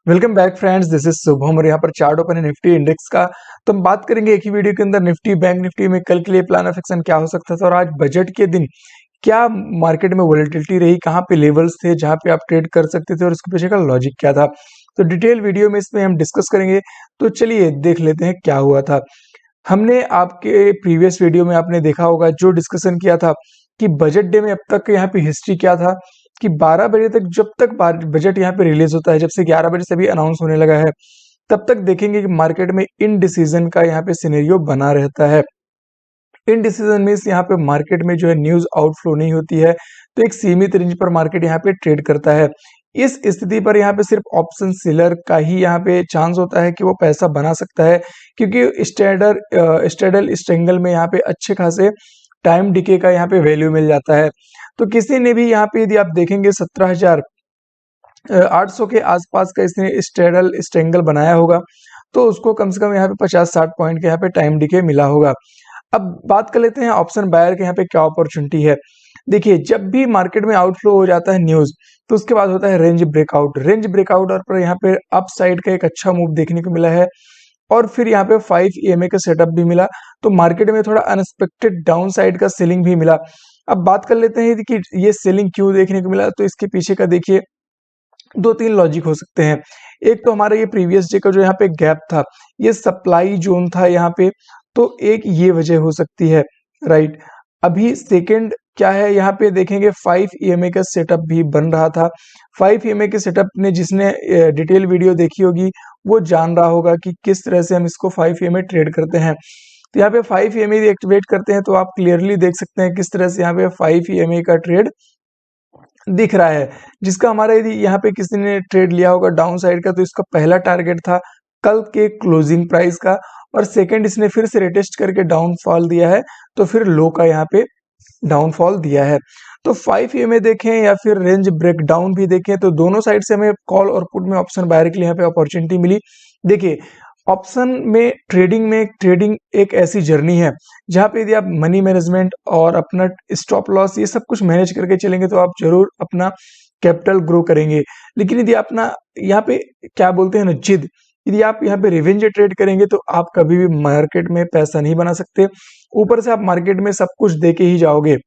Welcome back friends, this is Shubham और यहाँ पर चार्ट ओपन है निफ्टी इंडेक्स का। तो हम बात करेंगे एक ही वीडियो के अंदर निफ्टी बैंक निफ्टी में कल के लिए प्लान ऑफ एक्शन क्या हो सकता था और आज बजट के दिन क्या मार्केट में वोलेटिलिटी रही, कहाँ पे लेवल्स थे जहाँ पे आप ट्रेड कर सकते थे और उसके पीछे का लॉजिक क्या था। तो डिटेल वीडियो में इसमें हम डिस्कस करेंगे। तो चलिए देख लेते हैं क्या हुआ था। हमने आपके प्रीवियस वीडियो में आपने देखा होगा जो डिस्कशन किया था कि बजट डे में अब तक यहाँ पे हिस्ट्री क्या था कि 12 बजे तक जब तक बजट यहाँ पे रिलीज होता है, जब से 11 बजे से भी अनाउंस होने लगा है तब तक देखेंगे कि मार्केट में इनडिसीजन का यहाँ पे सिनेरियो बना रहता है। इनडिसीजन मीन्स यहाँ पे मार्केट में जो है न्यूज आउटफ्लो नहीं होती है, तो एक सीमित रेंज पर मार्केट यहाँ पे ट्रेड करता है। इस स्थिति पर यहाँ पे सिर्फ ऑप्शन सेलर का ही यहाँ पे चांस होता है कि वो पैसा बना सकता है, क्योंकि स्ट्रेडल स्ट्रेंगल में यहाँ पे अच्छे खासे टाइम डिके का यहाँ पे वैल्यू मिल जाता है। तो किसी ने भी यहाँ पे यदि आप देखेंगे 17,800 के आसपास का इसने स्ट्रेडल स्ट्रेंगल बनाया होगा, तो उसको कम से कम यहाँ पे 50-60 पॉइंट के यहाँ पे टाइम डिके मिला होगा। अब बात कर लेते हैं ऑप्शन बायर के यहाँ पे क्या अपॉर्चुनिटी है। देखिए, जब भी मार्केट में आउटफ्लो हो जाता है न्यूज, तो उसके बाद होता है रेंज ब्रेकआउट और पर यहाँ पे अप साइड का एक अच्छा मूव देखने को मिला है और फिर यहाँ पे 5 EMA का सेटअप भी मिला, तो मार्केट में थोड़ा अनएक्सपेक्टेड डाउन साइड का सेलिंग भी मिला। अब बात कर लेते हैं कि ये सेलिंग क्यों देखने को मिला, तो इसके पीछे का देखिए 2-3 लॉजिक हो सकते हैं। एक तो हमारा ये प्रीवियस डे का जो यहाँ पे गैप था, ये सप्लाई जोन था यहाँ पे, तो एक ये वजह हो सकती है, राइट। अभी सेकंड क्या है, यहाँ पे देखेंगे 5 EMA का सेटअप भी बन रहा था। 5 EMA के सेटअप ने जिसने डिटेल वीडियो देखी होगी वो जान रहा होगा कि किस तरह से हम इसको 5 EMA ट्रेड करते हैं। तो यहाँ पे 5 EMA एक्टिवेट करते हैं तो आप क्लियरली देख सकते हैं किस तरह से यहाँ पे 5 EMA का ट्रेड दिख रहा है, जिसका हमारा यदि यहाँ पे किसी ने ट्रेड लिया होगा डाउन साइड का, तो इसका पहला टारगेट था कल के क्लोजिंग प्राइस का और सेकंड इसने फिर से रिटेस्ट करके डाउनफॉल दिया है, तो फिर लो का यहाँ पे डाउनफॉल दिया है। तो 5 EMA देखें या फिर रेंज ब्रेकडाउन भी देखें, तो दोनों साइड से हमें कॉल और पुट में ऑप्शन बायर के लिए यहाँ पे अपॉर्चुनिटी मिली। देखिए, ऑप्शन में ट्रेडिंग एक ऐसी जर्नी है जहाँ पे यदि आप मनी मैनेजमेंट और अपना स्टॉप लॉस ये सब कुछ मैनेज करके चलेंगे तो आप जरूर अपना कैपिटल ग्रो करेंगे। लेकिन यदि अपना यहाँ पे क्या बोलते हैं ना, जिद, यदि आप यहाँ पे रिवेंज ट्रेड करेंगे तो आप कभी भी मार्केट में पैसा नहीं बना सकते। ऊपर से आप मार्केट में सब कुछ दे के ही जाओगे।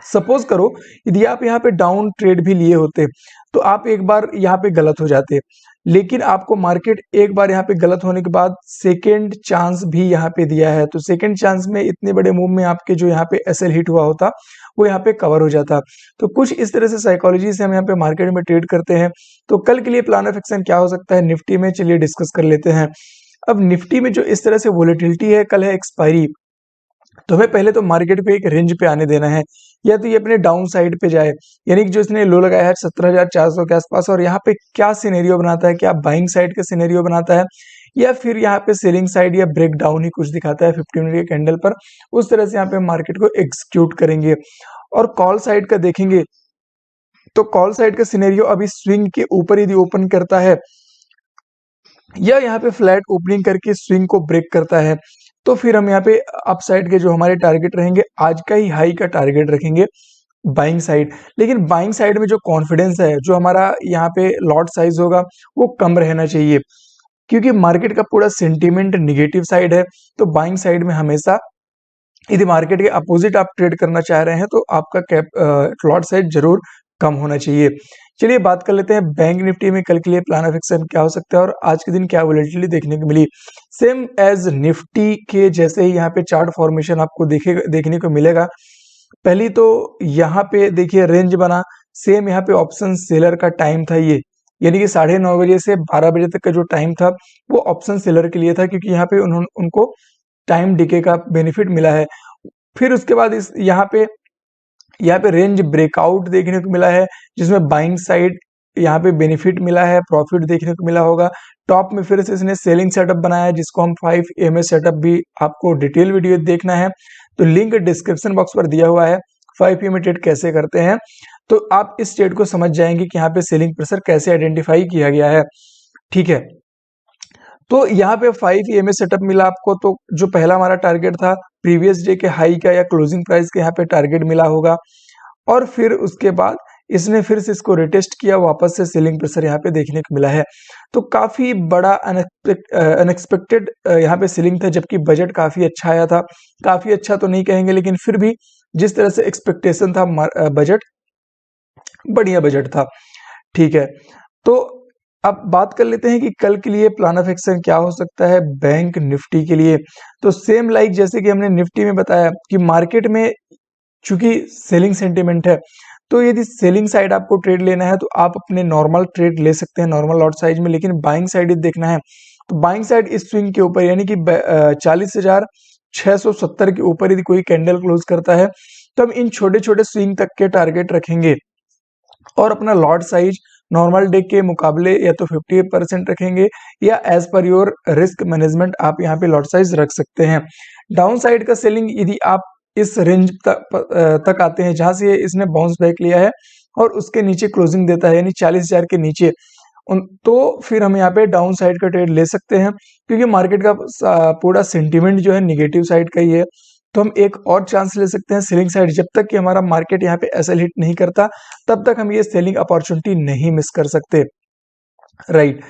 सपोज करो यदि आप यहाँ पे डाउन ट्रेड भी लिए होते तो आप एक बार यहाँ पे गलत हो जाते, लेकिन आपको मार्केट एक बार यहाँ पे गलत होने के बाद सेकेंड चांस भी यहाँ पे दिया है, तो सेकेंड चांस में इतने बड़े मूव में आपके जो यहाँ पे एसएल हिट हुआ होता वो यहाँ पे कवर हो जाता। तो कुछ इस तरह से साइकोलॉजी से हम यहाँ पे मार्केट में ट्रेड करते हैं। तो कल के लिए प्लान ऑफ एक्शन क्या हो सकता है निफ्टी में, चलिए डिस्कस कर लेते हैं। अब निफ्टी में जो इस तरह से वोलेटिलिटी है, कल है एक्सपायरी, तो हमें पहले तो मार्केट को एक रेंज पे आने देना है, या तो ये अपने डाउन साइड पे जाए, यानी कि जो इसने लो लगाया है 17,400 के आसपास, और यहाँ पे क्या सिनेरियो बनाता है, क्या बाइंग साइड का सिनेरियो बनाता है या फिर यहाँ पे सेलिंग साइड या ब्रेक डाउन ही कुछ दिखाता है 15 मिनट के कैंडल पर, उस तरह से यहाँ पे मार्केट को एग्जीक्यूट करेंगे। और कॉल साइड का देखेंगे तो कॉल साइड का सिनेरियो अभी स्विंग के ऊपर यदि ओपन करता है या यहाँ पे फ्लैट ओपनिंग करके स्विंग को ब्रेक करता है, तो फिर हम यहाँ पे अपसाइड के जो हमारे टारगेट रहेंगे आज का ही हाई का टारगेट रखेंगे बाइंग साइड। लेकिन बाइंग साइड में जो कॉन्फिडेंस है, जो हमारा यहाँ पे लॉट साइज होगा वो कम रहना चाहिए, क्योंकि मार्केट का पूरा सेंटीमेंट निगेटिव साइड है। तो बाइंग साइड में हमेशा यदि मार्केट के अपोजिट आप ट्रेड करना चाह रहे हैं तो आपका लॉट साइज जरूर कम होना चाहिए। चलिए बात कर लेते हैं बैंक निफ्टी में कल के लिए प्लान ऑफ एक्शन क्या हो सकता है और आज के दिन क्या वोलेटिलिटी देखने को मिली। सेम एज निफ्टी के जैसे ही यहाँ पे चार्ट फॉर्मेशन आपको देखने को मिलेगा। पहली तो यहाँ पे देखिए रेंज बना, सेम यहाँ पे ऑप्शन सेलर का टाइम था ये, यानी कि 9:30 बजे से 12 बजे तक का जो टाइम था वो ऑप्शन सेलर के लिए था, क्योंकि यहाँ पे उनको टाइम डिके का बेनिफिट मिला है। फिर उसके बाद इस यहाँ पे रेंज ब्रेकआउट देखने को मिला है, जिसमें बाइंग साइड यहाँ पे बेनिफिट मिला है, प्रॉफिट देखने को मिला होगा। टॉप में फिर से इसने सेलिंग सेटअप बनाया है, जिसको हम 5 EMA सेटअप भी आपको डिटेल वीडियो देखना है तो लिंक डिस्क्रिप्शन बॉक्स पर दिया हुआ है। 5 EMA ट्रेड कैसे करते हैं तो आप इस ट्रेड को समझ जाएंगे कि यहाँ पे सेलिंग प्रेशर कैसे आइडेंटिफाई किया गया है, ठीक है। तो यहाँ पे 5 EMA सेटअप मिला आपको, तो जो पहला हमारा टारगेट था प्रीवियस डे के हाई का या क्लोजिंग प्राइस के यहाँ पे टारगेट मिला होगा। और फिर उसके बाद इसने फिर से इसको रिटेस्ट किया, वापस से सेलिंग प्रेशर यहाँ पे देखने को मिला है। तो काफी बड़ा अनएक्सपेक्टेड यहाँ पे सेलिंग था, जबकि बजट काफी अच्छा आया था। काफी अच्छा तो नहीं कहेंगे, लेकिन फिर भी जिस तरह से एक्सपेक्टेशन था बजट, बढ़िया बजट था। ठीक है, तो अब बात कर लेते हैं कि कल के लिए प्लान ऑफ एक्शन क्या हो सकता है बैंक निफ्टी के लिए। तो सेम लाइक जैसे कि हमने निफ्टी में बताया कि मार्केट में चूंकि सेलिंग सेंटीमेंट है, तो यदि सेलिंग साइड आपको ट्रेड लेना है तो आप अपने नॉर्मल ट्रेड ले सकते हैं नॉर्मल लॉट साइज में, लेकिन बाइंग साइड यदि देखना है तो बाइंग साइड इस स्विंग के ऊपर यानी कि 40,670 के ऊपर यदि कोई कैंडल क्लोज करता है तो हम इन छोटे छोटे स्विंग तक के टारगेट रखेंगे और अपना लॉट साइज नॉर्मल डे के मुकाबले या तो 50% रखेंगे या as per your risk management आप यहाँ पे लॉट साइज रख सकते हैं। डाउन साइड का सेलिंग यदि आप इस रेंज तक आते हैं जहां से इसने बाउंस बैक लिया है और उसके नीचे क्लोजिंग देता है यानी 40,000 के नीचे, तो फिर हम यहाँ पे डाउन साइड का ट्रेड ले सकते हैं, क्योंकि मार्केट का पूरा सेंटीमेंट जो है निगेटिव साइड का ही है। तो हम एक और चांस ले सकते हैं सेलिंग साइड, जब तक कि हमारा मार्केट यहाँ पे एसएल हिट नहीं करता तब तक हम ये सेलिंग अपॉर्चुनिटी नहीं मिस कर सकते, राइट।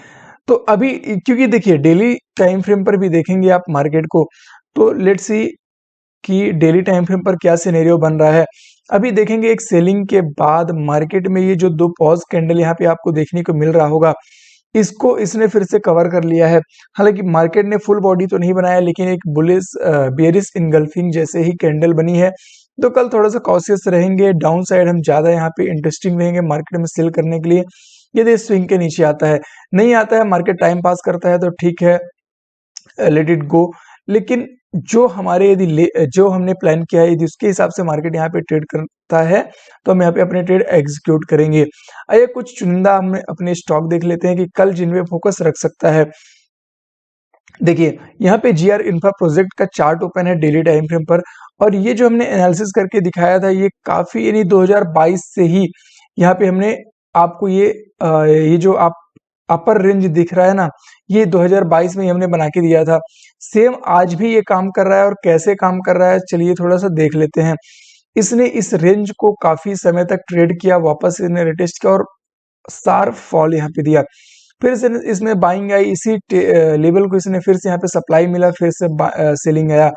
तो अभी क्योंकि देखिए डेली टाइम फ्रेम पर भी देखेंगे आप मार्केट को, तो लेट्स सी कि डेली टाइम फ्रेम पर क्या सिनेरियो बन रहा है। अभी देखेंगे एक सेलिंग के बाद मार्केट में ये जो दो पॉज कैंडल यहाँ पे आपको देखने को मिल रहा होगा, इसको इसने फिर से कवर कर लिया है। हालांकि मार्केट ने फुल बॉडी तो नहीं बनाया, लेकिन एक बुलिश बेरिश इनगल्फिंग जैसे ही कैंडल बनी है। तो कल थोड़ा सा कॉशियस रहेंगे, डाउन साइड हम ज्यादा यहाँ पे इंटरेस्टिंग रहेंगे मार्केट में सेल करने के लिए। यदि स्विंग के नीचे आता है, नहीं आता है, मार्केट टाइम पास करता है तो ठीक है, लेट इट गो। लेकिन जो हमारे यदि जो हमने प्लान किया है यदि उसके हिसाब से मार्केट यहाँ पे ट्रेड करता है तो हम यहाँ पे अपने ट्रेड एग्जीक्यूट करेंगे। आइए कुछ चुनिंदा हम अपने स्टॉक देख लेते हैं कि कल जिन पे फोकस रख सकता है। देखिए यहाँ पे जीआर इंफ्रा प्रोजेक्ट का चार्ट ओपन है डेली टाइम फ्रेम पर, और ये जो हमने एनालिसिस करके दिखाया था ये काफी यानी 2022 से ही यहाँ पे हमने आपको ये जो आप अपर रेंज दिख रहा है ना, ये 2022 में ही हमने बना के दिया था। सेम आज भी ये काम कर रहा है, और कैसे काम कर रहा है चलिए थोड़ा सा देख लेते हैं। इसने इस रेंज को काफी समय तक ट्रेड किया, वापस इसने रिटेस्ट किया और शार्प फॉल यहाँ पे दिया। फिर से इसमें बाइंग आई, इसी लेवल को इसने फिर से यहाँ पे सप्लाई मिला, फिर से सेलिंग आया,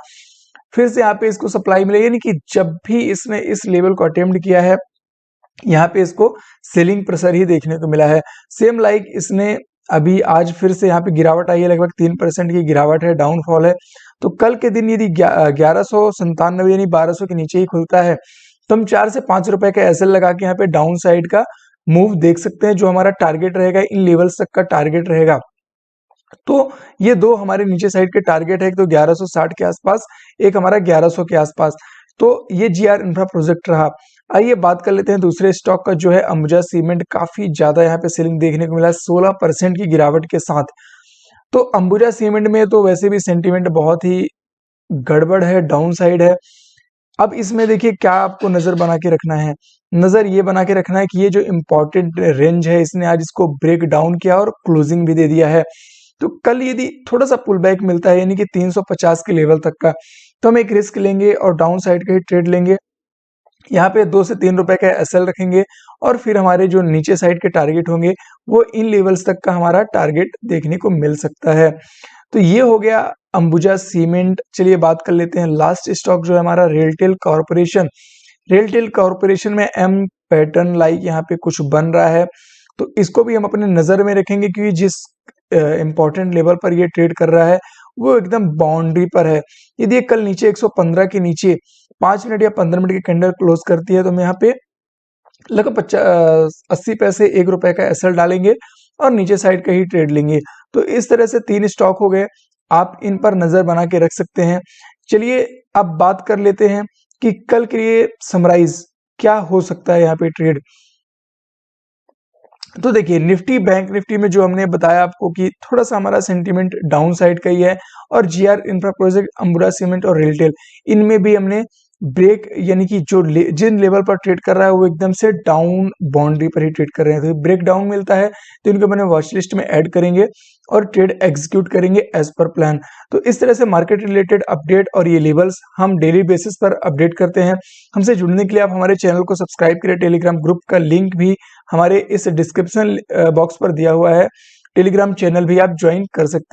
फिर से यहाँ पे इसको सप्लाई मिला, यानी कि जब भी इसने इस लेवल को अटेम्प्ट किया है यहाँ पे इसको सेलिंग प्रेशर ही देखने को मिला है। सेम लाइक इसने अभी आज फिर से यहाँ पे गिरावट आई है, लगभग 3% की गिरावट है, डाउनफॉल है। तो कल के दिन यदि 1197 यानी 1200 के नीचे ही खुलता है तो हम 4 से 5 रुपए का एसएल लगा के यहाँ पे डाउन साइड का मूव देख सकते हैं, जो हमारा टारगेट रहेगा इन लेवल्स तक का टारगेट रहेगा। तो ये दो हमारे नीचे साइड के टारगेट है, एक तो 1160 के आसपास, एक हमारा 1100 के आसपास। तो ये जीआर इंफ्रा प्रोजेक्ट रहा। आइए बात कर लेते हैं दूसरे स्टॉक का, जो है अंबुजा सीमेंट। काफी ज्यादा यहाँ पे सेलिंग देखने को मिला 16% की गिरावट के साथ। तो अंबुजा सीमेंट में तो वैसे भी सेंटीमेंट बहुत ही गड़बड़ है, डाउन साइड है। अब इसमें देखिए क्या आपको नजर बना के रखना है, नजर ये बना के रखना है कि ये जो इम्पोर्टेंट रेंज है इसने आज इसको ब्रेक डाउन किया और क्लोजिंग भी दे दिया है। तो कल यदि थोड़ा सा पुल बैक मिलता है यानी कि 350 के लेवल तक का, तो हम एक रिस्क लेंगे और डाउन साइड का ही ट्रेड लेंगे। यहाँ पे 2 से 3 रुपए का एसएल रखेंगे और फिर हमारे जो नीचे साइड के टारगेट होंगे वो इन लेवल्स तक का हमारा टारगेट देखने को मिल सकता है। तो ये हो गया अंबुजा सीमेंट। चलिए बात कर लेते हैं लास्ट स्टॉक जो है हमारा रेलटेल कॉर्पोरेशन। रेलटेल कॉर्पोरेशन में एम पैटर्न लाइक यहाँ पे कुछ बन रहा है, तो इसको भी हम अपने नजर में रखेंगे, क्योंकि जिस इंपॉर्टेंट लेवल पर ये ट्रेड कर रहा है वो एकदम बाउंड्री पर है। यदि ये कल नीचे 115 के नीचे 5 मिनट या 15 मिनट की कैंडल क्लोज करती है तो हम यहाँ पे लगभग 80 पैसे 1 रुपए का एसएल डालेंगे और नीचे साइड का ही ट्रेड लेंगे। तो इस तरह से 3 स्टॉक हो गए, आप इन पर नजर बना के रख सकते हैं। चलिए अब बात कर लेते हैं कि कल के लिए समराइज क्या हो सकता है यहाँ पे ट्रेड। तो देखिए निफ्टी बैंक निफ्टी में जो हमने बताया आपको कि थोड़ा सा हमारा सेंटीमेंट डाउन साइड का ही है, और GR infra project, Ambuja cement और रेलटेल, इनमें भी हमने ब्रेक यानी कि जिन लेवल पर ट्रेड कर रहा है वो एकदम से डाउन बाउंड्री पर ही ट्रेड कर रहे हैं, तो ब्रेक डाउन मिलता है तो इनको मैंने वॉच लिस्ट में ऐड करेंगे और ट्रेड एग्जीक्यूट करेंगे एज पर प्लान। तो इस तरह से मार्केट रिलेटेड अपडेट और ये लेवल्स हम डेली बेसिस पर अपडेट करते हैं। हमसे जुड़ने के लिए आप हमारे चैनल को सब्सक्राइब करें। टेलीग्राम ग्रुप का लिंक भी हमारे इस डिस्क्रिप्शन बॉक्स पर दिया हुआ है। टेलीग्राम चैनल भी आप ज्वाइन कर सकते हैं।